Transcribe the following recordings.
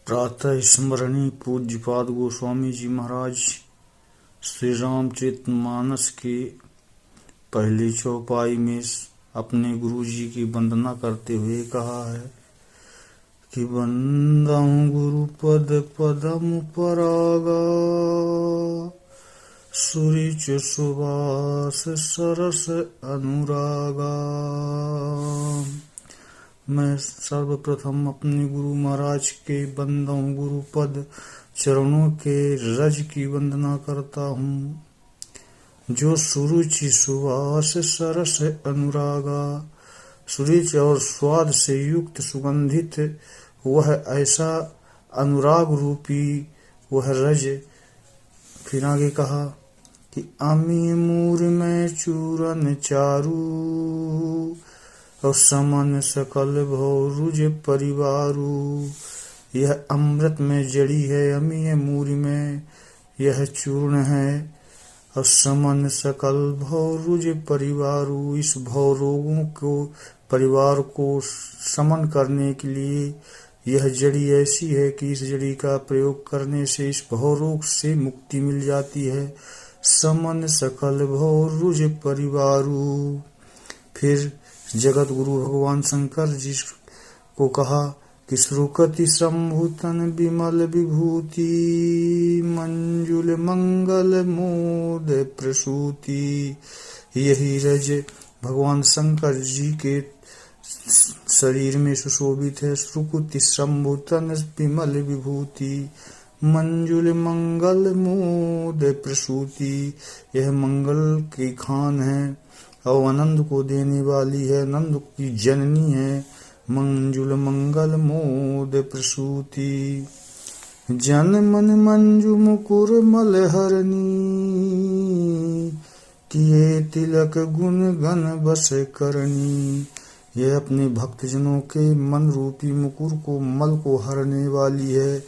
प्रातः स्मरणीय पूज्यपाद गोस्वामी जी महाराज श्री रामचरितमानस के पहली चौपाई में अपने गुरु जी की वंदना करते हुए कहा है कि वंदं गुरु पद पदम परागा सुरिच सुवास सरस अनुरागा। मैं सर्वप्रथम अपने गुरु महाराज के बंदों गुरु पद चरणों के रज की वंदना करता हूँ, जो सुरुचि सुवास सरस अनुरागा, सुरुचि और स्वाद से युक्त सुगंधित वह ऐसा अनुराग रूपी वह रज। फिर आगे कहा कि अमी मूर में चूरन चारू और समन सकल भौरुज परिवारू। यह अमृत में जड़ी है, अमीय मूरी में यह चूर्ण है, और समन सकल भौरुज परिवारू। इस भवरोगों को परिवार को समन करने के लिए यह जड़ी ऐसी है कि इस जड़ी का प्रयोग करने से इस भवरोग से मुक्ति मिल जाती है। समन सकल भौरुज परिवारू। फिर जगत गुरु भगवान शंकर जी को कहा कि श्रुकति संभूतन विमल विभूति मंजुल मंगल मोद प्रसूति। यही रज भगवान शंकर जी के शरीर में सुशोभित है। श्रुकति संभूतन विमल विभूति मंजुल मंगल मोद प्रसूति। यह मंगल की खान है और आनंद को देने वाली है, आनंद की जननी है। मंजुल मंगल मोद प्रसूति। जन मन मंजु मुकुर मल हरनी किए तिलक गुण गण बस करनी। यह अपने भक्तजनों के मन रूपी मुकुर को मल को हरने वाली है।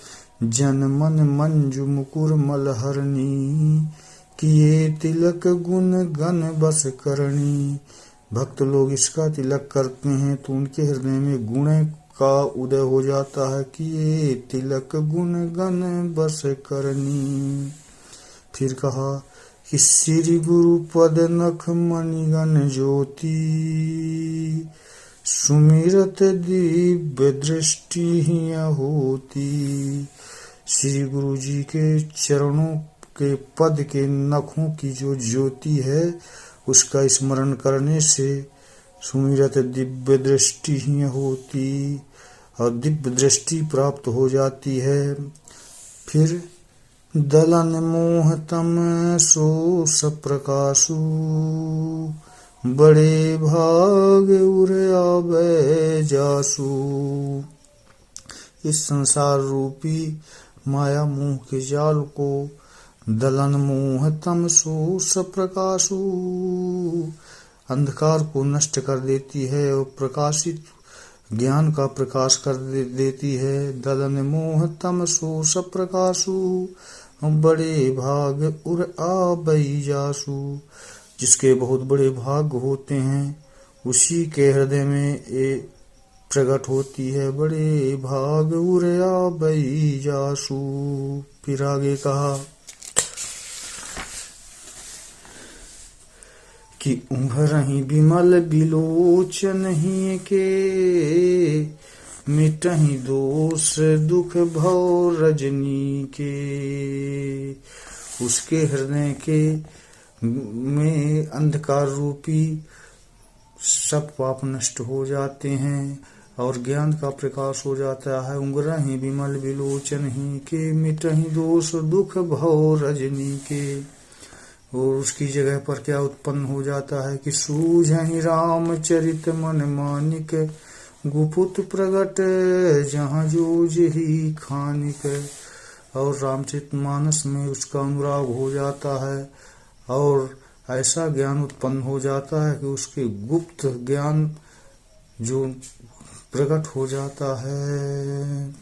जन मन मंजु मुकुर मल हरनी किए तिलक गुण गण बस करनी। भक्त लोग इसका तिलक करते हैं तो उनके हृदय में गुण का उदय हो जाता है कि ये तिलक गुण गण बस करनी। फिर कहा कि श्री गुरु पद नख मणिगण ज्योति सुमिरत दिव्य दृष्टि ही होती। श्री गुरु जी के चरणों के पद के नखों की जो ज्योति है उसका स्मरण करने से सुमिरत दिव्य दृष्टि ही होती और दिव्य दृष्टि प्राप्त हो जाती है। फिर दलन मोह तम सो सप्रकाशु बड़े भाग उरे आवे जासु। इस संसार रूपी माया मोह के जाल को दलन मोह तम सो सप्रकाशु अंधकार को नष्ट कर देती है और प्रकाशित ज्ञान का प्रकाश कर देती है। दलन मोह तम सो सप्रकाशु बड़े भाग उर आबई जासु। जिसके बहुत बड़े भाग होते हैं उसी के हृदय में ये प्रकट होती है। बड़े भाग उर आबई जासु। फिर आगे कहा कि उभरहि विमल बिलोचन ही के मिटहि दोष दुख भव रजनी के। उसके हृदय के में अंधकार रूपी सब पाप नष्ट हो जाते हैं और ज्ञान का प्रकाश हो जाता है। उंगरहि विमल बिलोचन ही के मिटहि दोष दुख भव रजनी के। और उसकी जगह पर क्या उत्पन्न हो जाता है कि सूझहि रामचरित मन मानिक गुपुत प्रगट जहाँ जोज ही खानिक। और रामचरितमानस में उसका अनुराग हो जाता है और ऐसा ज्ञान उत्पन्न हो जाता है कि उसके गुप्त ज्ञान जो प्रकट हो जाता है।